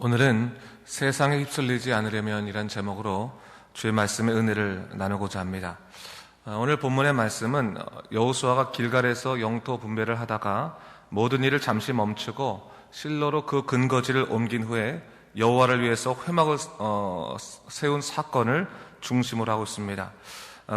오늘은 세상에 휩쓸리지 않으려면 이란 제목으로 주의 말씀의 은혜를 나누고자 합니다. 오늘 본문의 말씀은 여호수아가 길갈에서 영토 분배를 하다가 모든 일을 잠시 멈추고 실로로 그 근거지를 옮긴 후에 여호와를 위해서 회막을 세운 사건을 중심으로 하고 있습니다.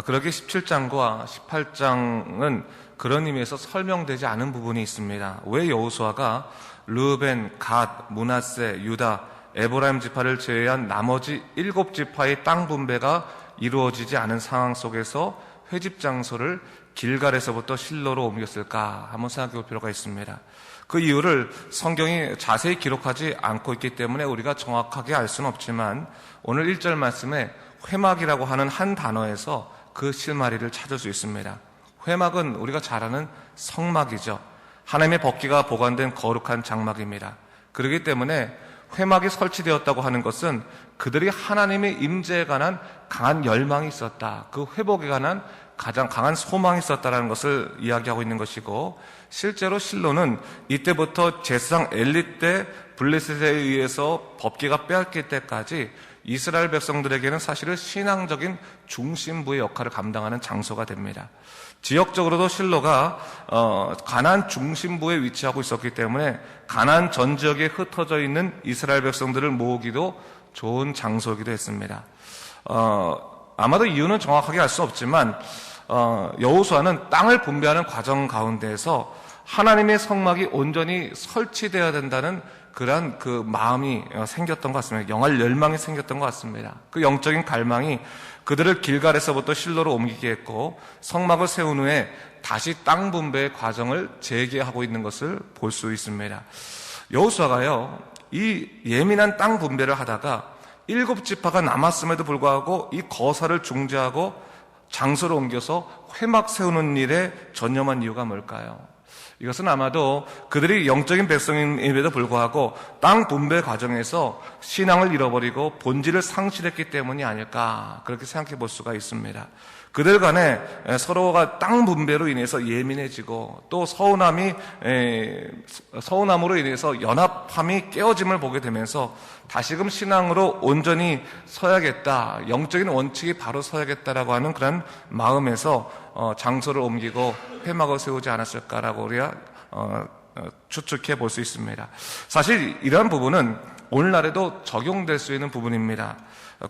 그러기 17장과 18장은 그런 의미에서 설명되지 않은 부분이 있습니다. 왜 여호수아가 르우벤, 갓, 므낫세, 유다, 에브라임 지파를 제외한 나머지 7지파의 땅 분배가 이루어지지 않은 상황 속에서 회집 장소를 길갈에서부터 실로로 옮겼을까 한번 생각해 볼 필요가 있습니다. 그 이유를 성경이 자세히 기록하지 않고 있기 때문에 우리가 정확하게 알 수는 없지만 오늘 1절 말씀에 회막이라고 하는 한 단어에서 그 실마리를 찾을 수 있습니다. 회막은 우리가 잘 아는 성막이죠. 하나님의 법궤가 보관된 거룩한 장막입니다. 그렇기 때문에 회막이 설치되었다고 하는 것은 그들이 하나님의 임재에 관한 강한 열망이 있었다. 그 회복에 관한 가장 강한 소망이 있었다는 것을 이야기하고 있는 것이고, 실제로 실로는 이때부터 제사장 엘리 때 블레셋에 의해서 법궤가 빼앗길 때까지 이스라엘 백성들에게는 사실은 신앙적인 중심부의 역할을 감당하는 장소가 됩니다. 지역적으로도 실로가 가나안 중심부에 위치하고 있었기 때문에 가나안 전 지역에 흩어져 있는 이스라엘 백성들을 모으기도 좋은 장소이기도 했습니다. 아마도 이유는 정확하게 알 수 없지만 여호수아는 땅을 분배하는 과정 가운데에서 하나님의 성막이 온전히 설치되어야 된다는 그러한 그 마음이 생겼던 것 같습니다. 영할 열망이 생겼던 것 같습니다. 그 영적인 갈망이 그들을 길갈에서부터 실로로 옮기게 했고, 성막을 세운 후에 다시 땅 분배의 과정을 재개하고 있는 것을 볼 수 있습니다. 여호수아가요, 이 예민한 땅 분배를 하다가 7지파가 남았음에도 불구하고 이 거사를 중지하고 장소를 옮겨서 회막 세우는 일에 전념한 이유가 뭘까요? 이것은 아마도 그들이 영적인 백성임에도 불구하고 땅 분배 과정에서 신앙을 잃어버리고 본질을 상실했기 때문이 아닐까, 그렇게 생각해 볼 수가 있습니다. 그들 간에 서로가 땅 분배로 인해서 예민해지고 또 서운함으로 인해서 연합함이 깨어짐을 보게 되면서 다시금 신앙으로 온전히 서야겠다, 영적인 원칙이 바로 서야겠다라고 하는 그런 마음에서 장소를 옮기고 회막을 세우지 않았을까라고 우리가 추측해 볼 수 있습니다. 사실 이러한 부분은 오늘날에도 적용될 수 있는 부분입니다.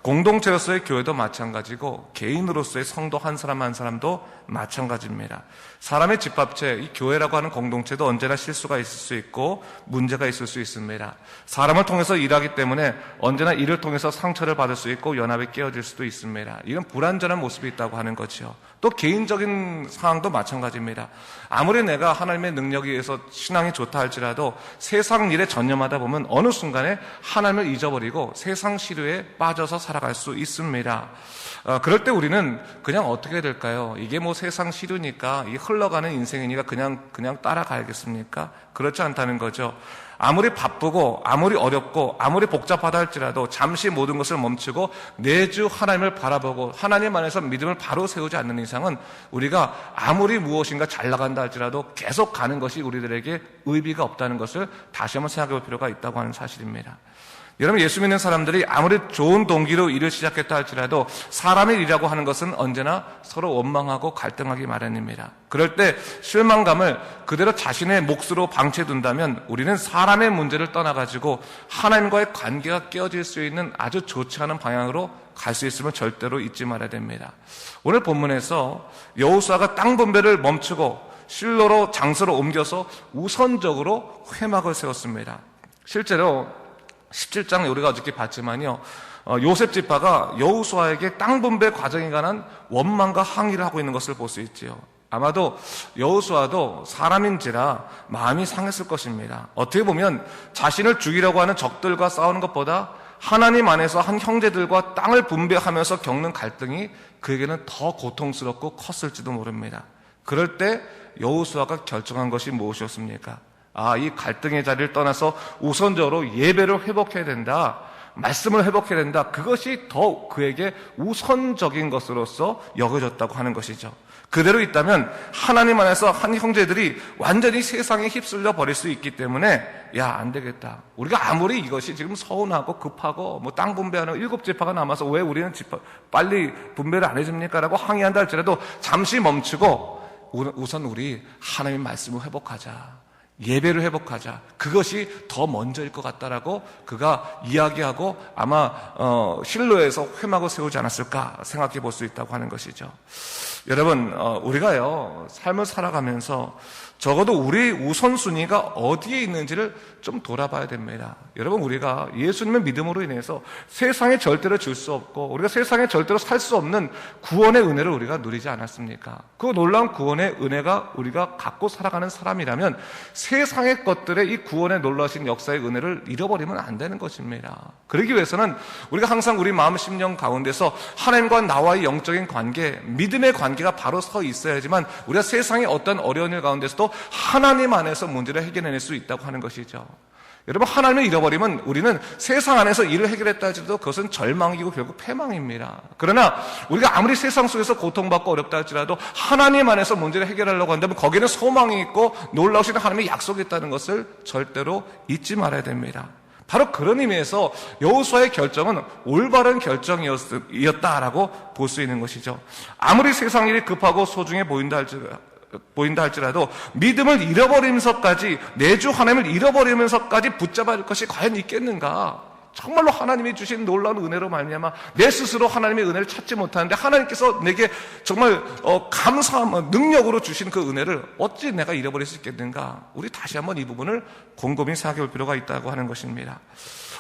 공동체로서의 교회도 마찬가지고 개인으로서의 성도 한 사람 한 사람도 마찬가지입니다. 사람의 집합체, 이 교회라고 하는 공동체도 언제나 실수가 있을 수 있고 문제가 있을 수 있습니다. 사람을 통해서 일하기 때문에 언제나 이를 통해서 상처를 받을 수 있고 연합이 깨어질 수도 있습니다. 이런 불완전한 모습이 있다고 하는 거죠. 또 개인적인 상황도 마찬가지입니다. 아무리 내가 하나님의 능력에 의해서 신앙이 좋다 할지라도 세상 일에 전념하다 보면 어느 순간에 하나님을 잊어버리고 세상 시류에 빠져서 살아갈 수 있습니다. 그럴 때 우리는 그냥 어떻게 해야 될까요? 이게 뭐 세상 시류니까, 이 흘러가는 인생이니까 그냥 따라가야겠습니까? 그렇지 않다는 거죠. 아무리 바쁘고 아무리 어렵고 아무리 복잡하다 할지라도 잠시 모든 것을 멈추고 내주 하나님을 바라보고 하나님 안에서 믿음을 바로 세우지 않는 이상은 우리가 아무리 무엇인가 잘 나간다 할지라도 계속 가는 것이 우리들에게 의미가 없다는 것을 다시 한번 생각해 볼 필요가 있다고 하는 사실입니다. 여러분, 예수 믿는 사람들이 아무리 좋은 동기로 일을 시작했다 할지라도 사람의 일이라고 하는 것은 언제나 서로 원망하고 갈등하기 마련입니다. 그럴 때 실망감을 그대로 자신의 몫으로 방치해둔다면 우리는 사람의 문제를 떠나가지고 하나님과의 관계가 깨어질 수 있는 아주 좋지 않은 방향으로 갈 수 있음을 절대로 잊지 말아야 됩니다. 오늘 본문에서 여호수아가 땅 분배를 멈추고 실로로 장소를 옮겨서 우선적으로 회막을 세웠습니다. 실제로 17장 우리가 어저께 봤지만요, 요셉 지파가 여호수아에게 땅 분배 과정에 관한 원망과 항의를 하고 있는 것을 볼 수 있지요. 아마도 여호수아도 사람인지라 마음이 상했을 것입니다. 어떻게 보면 자신을 죽이려고 하는 적들과 싸우는 것보다 하나님 안에서 한 형제들과 땅을 분배하면서 겪는 갈등이 그에게는 더 고통스럽고 컸을지도 모릅니다. 그럴 때 여호수아가 결정한 것이 무엇이었습니까? 이 갈등의 자리를 떠나서 우선적으로 예배를 회복해야 된다, 말씀을 회복해야 된다, 그것이 더 그에게 우선적인 것으로서 여겨졌다고 하는 것이죠. 그대로 있다면 하나님 안에서 한 형제들이 완전히 세상에 휩쓸려 버릴 수 있기 때문에 야, 안 되겠다. 우리가 아무리 이것이 지금 서운하고 급하고 뭐 땅 분배하는 7지파가 남아서 왜 우리는 빨리 분배를 안 해줍니까? 라고 항의한다 할지라도 잠시 멈추고 우선 우리 하나님의 말씀을 회복하자. 예배를 회복하자. 그것이 더 먼저일 것 같다라고 그가 이야기하고 아마 실로에서 회막을 세우지 않았을까 생각해 볼 수 있다고 하는 것이죠. 여러분, 우리가요 삶을 살아가면서 적어도 우리 우선순위가 어디에 있는지를 좀 돌아봐야 됩니다. 여러분, 우리가 예수님의 믿음으로 인해서 세상에 절대로 줄 수 없고 우리가 세상에 절대로 살 수 없는 구원의 은혜를 우리가 누리지 않았습니까? 그 놀라운 구원의 은혜가 우리가 갖고 살아가는 사람이라면 세상의 것들의 이 구원의 놀라신 역사의 은혜를 잃어버리면 안 되는 것입니다. 그러기 위해서는 우리가 항상 우리 마음 심령 가운데서 하나님과 나와의 영적인 관계, 믿음의 관계가 바로 서 있어야지만 우리가 세상의 어떤 어려운 일 가운데서도 하나님 안에서 문제를 해결해낼 수 있다고 하는 것이죠. 여러분, 하나님을 잃어버리면 우리는 세상 안에서 일을 해결했다 할지라도 그것은 절망이고 결국 패망입니다. 그러나 우리가 아무리 세상 속에서 고통받고 어렵다 할지라도 하나님 안에서 문제를 해결하려고 한다면 거기에는 소망이 있고 놀라우신 하나님의 약속이 있다는 것을 절대로 잊지 말아야 됩니다. 바로 그런 의미에서 여호수아의 결정은 올바른 결정이었다라고 볼 수 있는 것이죠. 아무리 세상 일이 급하고 소중해 보인다 할지라도 믿음을 잃어버리면서까지, 내주 하나님을 잃어버리면서까지 붙잡을 것이 과연 있겠는가? 정말로 하나님이 주신 놀라운 은혜로 말미암아 내 스스로 하나님의 은혜를 찾지 못하는데 하나님께서 내게 정말 감사함, 능력으로 주신 그 은혜를 어찌 내가 잃어버릴 수 있겠는가? 우리 다시 한번 이 부분을 곰곰이 생각해 볼 필요가 있다고 하는 것입니다.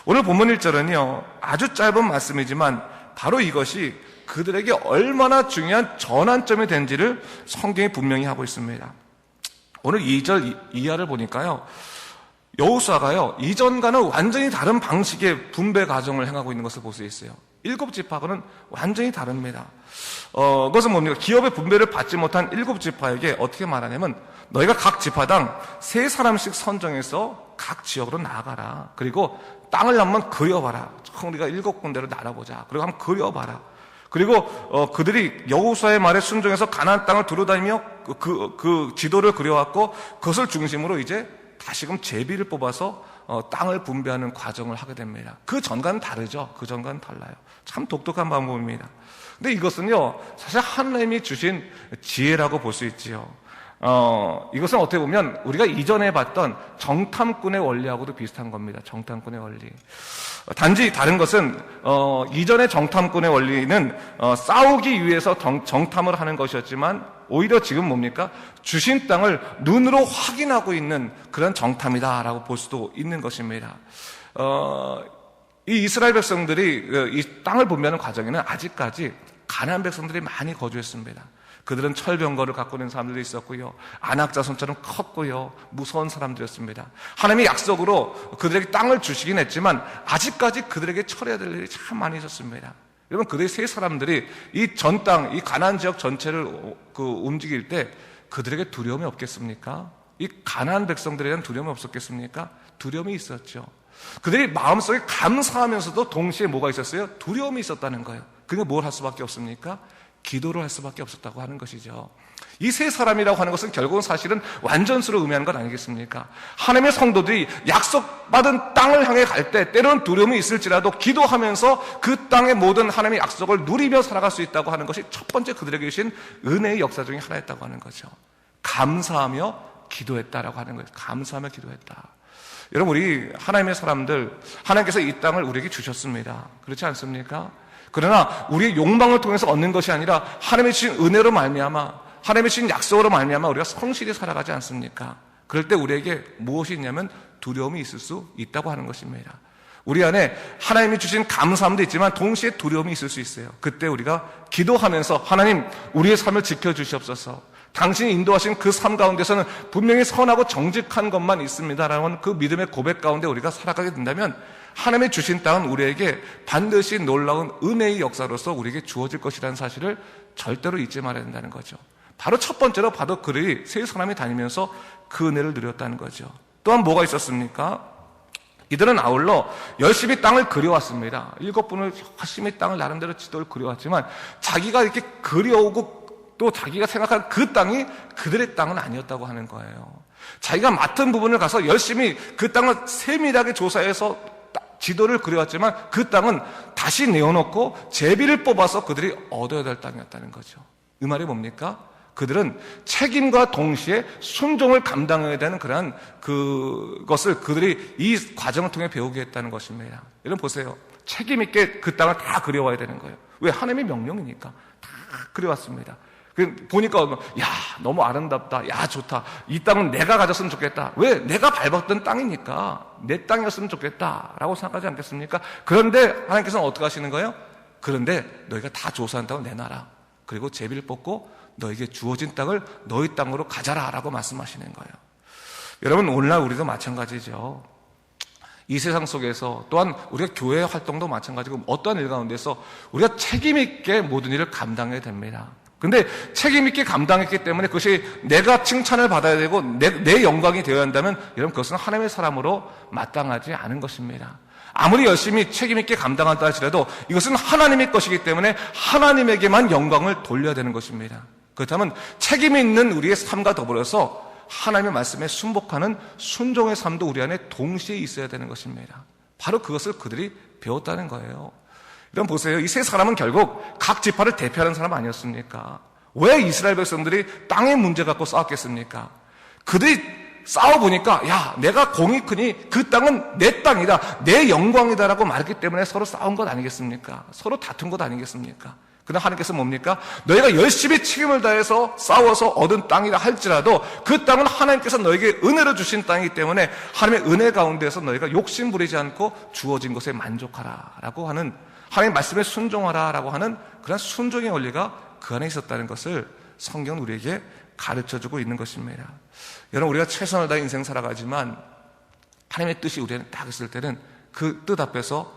오늘 본문 1절은요 아주 짧은 말씀이지만 바로 이것이 그들에게 얼마나 중요한 전환점이 된지를 성경이 분명히 하고 있습니다. 오늘 2절 이하를 보니까요 여호수아가요 이전과는 완전히 다른 방식의 분배 과정을 행하고 있는 것을 볼 수 있어요. 7지파하고는 완전히 다릅니다. 그것은 뭡니까? 기업의 분배를 받지 못한 7지파에게 어떻게 말하냐면 너희가 각 지파당 3사람씩 선정해서 각 지역으로 나아가라. 그리고 땅을 한번 그려봐라. 우리가 7군데로 나눠보자. 그리고 한번 그려봐라. 그리고 그들이 여호수아의 말에 순종해서 가나안 땅을 두루다니며 그 지도를 그려왔고 그것을 중심으로 이제 다시금 제비를 뽑아서 땅을 분배하는 과정을 하게 됩니다. 그 전과는 다르죠. 그 전과는 달라요. 참 독특한 방법입니다. 근데 이것은요 사실 하나님이 주신 지혜라고 볼 수 있지요. 이것은 어떻게 보면 우리가 이전에 봤던 정탐꾼의 원리하고도 비슷한 겁니다. 정탐꾼의 원리. 단지 다른 것은 이전의 정탐꾼의 원리는 싸우기 위해서 정탐을 하는 것이었지만 오히려 지금 뭡니까? 주신 땅을 눈으로 확인하고 있는 그런 정탐이다라고 볼 수도 있는 것입니다. 이 이스라엘 백성들이 이 땅을 분배하는 과정에는 아직까지 가나안 백성들이 많이 거주했습니다. 그들은 철병거를 갖고 있는 사람들도 있었고요. 안악자손처럼 컸고요. 무서운 사람들이었습니다. 하나님의 약속으로 그들에게 땅을 주시긴 했지만 아직까지 그들에게 처리해야 될 일이 참 많이 있었습니다. 여러분, 그들의 세 사람들이 이 전 땅, 이 가나안 지역 전체를 움직일 때 그들에게 두려움이 없겠습니까? 이 가나안 백성들에 대한 두려움이 없었겠습니까? 두려움이 있었죠. 그들이 마음속에 감사하면서도 동시에 뭐가 있었어요? 두려움이 있었다는 거예요. 그게 뭘 할 수밖에 없습니까? 기도를 할 수밖에 없었다고 하는 것이죠. 이 세 사람이라고 하는 것은 결국은 사실은 완전수를 의미하는 것 아니겠습니까? 하나님의 성도들이 약속받은 땅을 향해 갈 때 때로는 두려움이 있을지라도 기도하면서 그 땅의 모든 하나님의 약속을 누리며 살아갈 수 있다고 하는 것이 첫 번째 그들에게 주신 은혜의 역사 중에 하나였다고 하는 거죠. 감사하며 기도했다라고 하는 거예요. 감사하며 기도했다. 여러분, 우리 하나님의 사람들, 하나님께서 이 땅을 우리에게 주셨습니다. 그렇지 않습니까? 그러나 우리의 욕망을 통해서 얻는 것이 아니라 하나님의 주신 은혜로 말미암아, 하나님의 주신 약속으로 말미암아 우리가 성실히 살아가지 않습니까? 그럴 때 우리에게 무엇이 있냐면 두려움이 있을 수 있다고 하는 것입니다. 우리 안에 하나님이 주신 감사함도 있지만 동시에 두려움이 있을 수 있어요. 그때 우리가 기도하면서 하나님, 우리의 삶을 지켜주시옵소서. 당신이 인도하신 그 삶 가운데서는 분명히 선하고 정직한 것만 있습니다라는 그 믿음의 고백 가운데 우리가 살아가게 된다면 하나님의 주신 땅은 우리에게 반드시 놀라운 은혜의 역사로서 우리에게 주어질 것이라는 사실을 절대로 잊지 말아야 된다는 거죠. 바로 첫 번째로 바로 그들이 세 사람이 다니면서 그 은혜를 누렸다는 거죠. 또한 뭐가 있었습니까? 이들은 아울러 열심히 땅을 그려왔습니다. 7분을 열심히 땅을 나름대로 지도를 그려왔지만 자기가 이렇게 그려오고 또 자기가 생각한 그 땅이 그들의 땅은 아니었다고 하는 거예요. 자기가 맡은 부분을 가서 열심히 그 땅을 세밀하게 조사해서 지도를 그려왔지만 그 땅은 다시 내어놓고 제비를 뽑아서 그들이 얻어야 될 땅이었다는 거죠. 이 말이 뭡니까? 그들은 책임과 동시에 순종을 감당해야 되는 그러한 그것을 그들이 이 과정을 통해 배우게 했다는 것입니다. 여러분 보세요. 책임 있게 그 땅을 다 그려와야 되는 거예요. 왜? 하나님의 명령이니까 다 그려왔습니다. 보니까 야 너무 아름답다, 야 좋다, 이 땅은 내가 가졌으면 좋겠다. 왜? 내가 밟았던 땅이니까 내 땅이었으면 좋겠다라고 생각하지 않겠습니까? 그런데 하나님께서는 어떻게 하시는 거예요? 그런데 너희가 다 조사한 땅을 내놔라. 그리고 제비를 뽑고 너에게 주어진 땅을 너희 땅으로 가져라 라고 말씀하시는 거예요. 여러분 오늘날 우리도 마찬가지죠. 이 세상 속에서 또한 우리가 교회 활동도 마찬가지고 어떠한 일 가운데서 우리가 책임 있게 모든 일을 감당해야 됩니다. 근데 책임 있게 감당했기 때문에 그것이 내가 칭찬을 받아야 되고 내 영광이 되어야 한다면 여러분 그것은 하나님의 사람으로 마땅하지 않은 것입니다. 아무리 열심히 책임 있게 감당한다 할지라도 이것은 하나님의 것이기 때문에 하나님에게만 영광을 돌려야 되는 것입니다. 그렇다면 책임 있는 우리의 삶과 더불어서 하나님의 말씀에 순복하는 순종의 삶도 우리 안에 동시에 있어야 되는 것입니다. 바로 그것을 그들이 배웠다는 거예요. 여러분 보세요. 이 세 사람은 결국 각 지파를 대표하는 사람 아니었습니까? 왜 이스라엘 백성들이 땅의 문제 갖고 싸웠겠습니까? 그들이 싸워보니까 야 내가 공이 크니 그 땅은 내 땅이다, 내 영광이다라고 말했기 때문에 서로 싸운 것 아니겠습니까? 서로 다툰 것 아니겠습니까? 그러나 하나님께서 뭡니까? 너희가 열심히 책임을 다해서 싸워서 얻은 땅이라 할지라도 그 땅은 하나님께서 너에게 은혜로 주신 땅이기 때문에 하나님의 은혜 가운데서 너희가 욕심 부리지 않고 주어진 것에 만족하라 라고 하는, 하나님의 말씀에 순종하라 라고 하는 그런 순종의 원리가 그 안에 있었다는 것을 성경은 우리에게 가르쳐주고 있는 것입니다. 여러분 우리가 최선을 다해 인생 살아가지만 하나님의 뜻이 우리한테 딱 있을 때는 그 뜻 앞에서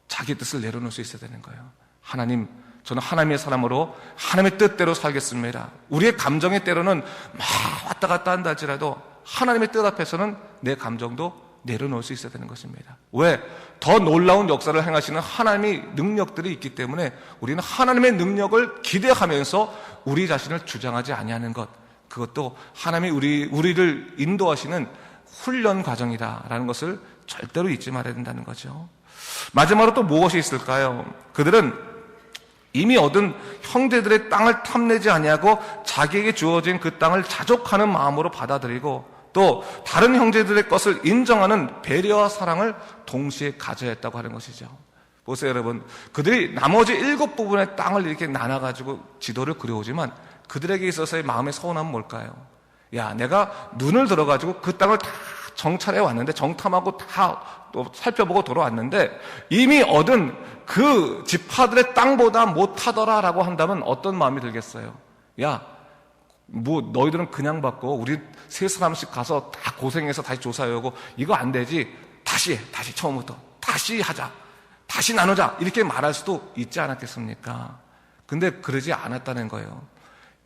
자기 뜻을 내려놓을 수 있어야 되는 거예요. 하나님, 저는 하나님의 사람으로 하나님의 뜻대로 살겠습니다. 우리의 감정의 때로는 막 왔다 갔다 한다 할지라도 하나님의 뜻 앞에서는 내 감정도 내려놓을 수 있어야 되는 것입니다. 왜? 더 놀라운 역사를 행하시는 하나님의 능력들이 있기 때문에 우리는 하나님의 능력을 기대하면서 우리 자신을 주장하지 아니하는 것, 그것도 하나님이 우리를 인도하시는 훈련 과정이다라는 것을 절대로 잊지 말아야 된다는 거죠. 마지막으로 또 무엇이 있을까요? 그들은 이미 얻은 형제들의 땅을 탐내지 아니하고 자기에게 주어진 그 땅을 자족하는 마음으로 받아들이고 또 다른 형제들의 것을 인정하는 배려와 사랑을 동시에 가져야 했다고 하는 것이죠. 보세요 여러분, 그들이 나머지 7부분의 땅을 이렇게 나눠가지고 지도를 그려오지만 그들에게 있어서의 마음의 서운함은 뭘까요? 야, 내가 눈을 들어가지고 그 땅을 다 정찰해 왔는데, 정탐하고 다 또 살펴보고 돌아왔는데 이미 얻은 그 지파들의 땅보다 못하더라라고 한다면 어떤 마음이 들겠어요? 야, 뭐 너희들은 그냥 받고 우리 세 사람씩 가서 다 고생해서 다시 조사해오고 이거 안 되지, 다시 처음부터 다시 하자, 다시 나누자, 이렇게 말할 수도 있지 않았겠습니까? 근데 그러지 않았다는 거예요.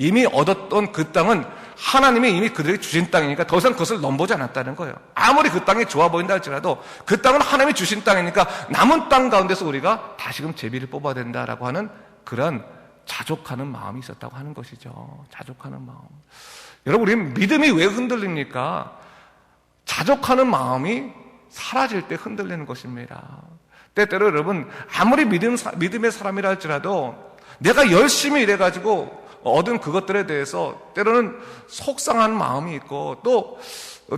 이미 얻었던 그 땅은 하나님이 이미 그들에게 주신 땅이니까 더 이상 그것을 넘보지 않았다는 거예요. 아무리 그 땅이 좋아 보인다 할지라도 그 땅은 하나님이 주신 땅이니까 남은 땅 가운데서 우리가 다시금 제비를 뽑아야 된다라고 하는 그런 자족하는 마음이 있었다고 하는 것이죠. 자족하는 마음. 여러분, 우리 믿음이 왜 흔들립니까? 자족하는 마음이 사라질 때 흔들리는 것입니다. 때때로 여러분, 아무리 믿음의 사람이라 할지라도 내가 열심히 일해가지고 얻은 그것들에 대해서 때로는 속상한 마음이 있고 또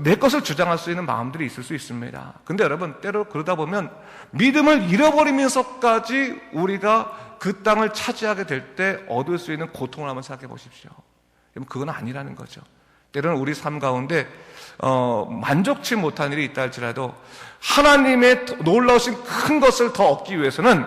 내 것을 주장할 수 있는 마음들이 있을 수 있습니다. 근데 여러분, 때로 그러다 보면 믿음을 잃어버리면서까지 우리가 그 땅을 차지하게 될 때 얻을 수 있는 고통을 한번 생각해 보십시오. 그건 아니라는 거죠. 때로는 우리 삶 가운데 만족치 못한 일이 있다 할지라도 하나님의 놀라우신 큰 것을 더 얻기 위해서는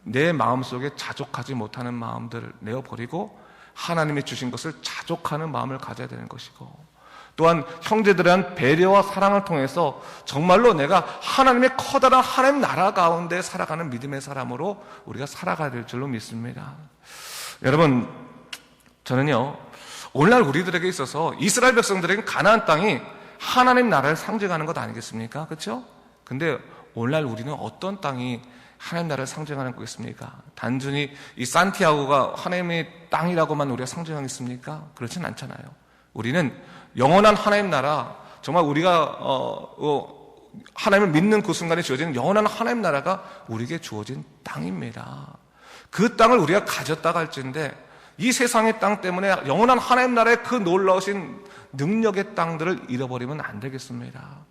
내 마음속에 자족하지 못하는 마음들을 내어버리고 하나님이 주신 것을 자족하는 마음을 가져야 되는 것이고, 또한 형제들에 대한 배려와 사랑을 통해서 정말로 내가 하나님의 커다란 하나님 나라 가운데 살아가는 믿음의 사람으로 우리가 살아가야 될 줄로 믿습니다. 여러분, 저는요, 오늘날 우리들에게 있어서 이스라엘 백성들에게 가나안 땅이 하나님 나라를 상징하는 것 아니겠습니까? 그렇죠? 근데 오늘날 우리는 어떤 땅이 하나님 나라를 상징하는 거겠습니까? 단순히 이 산티아고가 하나님의 땅이라고만 우리가 상징하겠습니까? 그렇진 않잖아요. 우리는 영원한 하나님 나라, 정말 우리가 하나님을 믿는 그 순간에 주어지는 영원한 하나님 나라가 우리에게 주어진 땅입니다. 그 땅을 우리가 가졌다가 할지인데 이 세상의 땅 때문에 영원한 하나님 나라의 그 놀라우신 능력의 땅들을 잃어버리면 안 되겠습니다.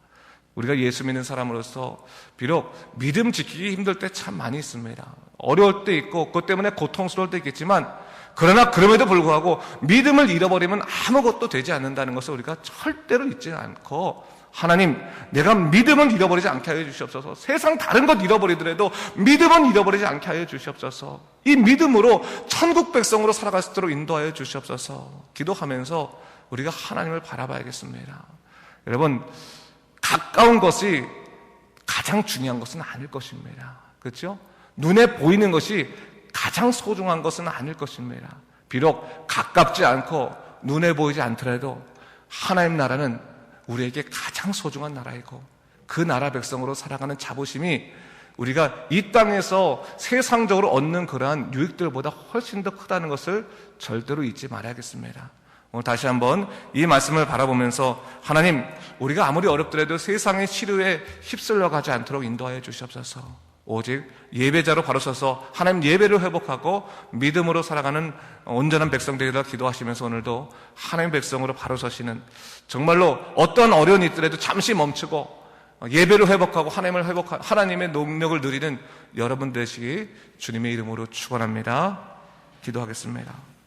우리가 예수 믿는 사람으로서 비록 믿음 지키기 힘들 때 참 많이 있습니다. 어려울 때 있고 그것 때문에 고통스러울 때 있겠지만 그러나 그럼에도 불구하고 믿음을 잃어버리면 아무것도 되지 않는다는 것을 우리가 절대로 잊지 않고 하나님, 내가 믿음은 잃어버리지 않게 하여 주시옵소서. 세상 다른 것 잃어버리더라도 믿음은 잃어버리지 않게 하여 주시옵소서. 이 믿음으로 천국 백성으로 살아갈 수 있도록 인도하여 주시옵소서. 기도하면서 우리가 하나님을 바라봐야겠습니다. 여러분, 가까운 것이 가장 중요한 것은 아닐 것입니다. 그렇죠? 눈에 보이는 것이 가장 소중한 것은 아닐 것입니다. 비록 가깝지 않고 눈에 보이지 않더라도 하나님 나라는 우리에게 가장 소중한 나라이고 그 나라 백성으로 살아가는 자부심이 우리가 이 땅에서 세상적으로 얻는 그러한 유익들보다 훨씬 더 크다는 것을 절대로 잊지 말아야겠습니다. 오늘 다시 한번 이 말씀을 바라보면서 하나님, 우리가 아무리 어렵더라도 세상의 시류에 휩쓸려 가지 않도록 인도하여 주시옵소서. 오직 예배자로 바로 서서 하나님 예배를 회복하고 믿음으로 살아가는 온전한 백성 되리라 기도하시면서 오늘도 하나님 백성으로 바로 서시는, 정말로 어떤 어려움이 있더라도 잠시 멈추고 예배를 회복하고 하나님의 능력을 누리는 여러분 되시기 주님의 이름으로 축원합니다. 기도하겠습니다.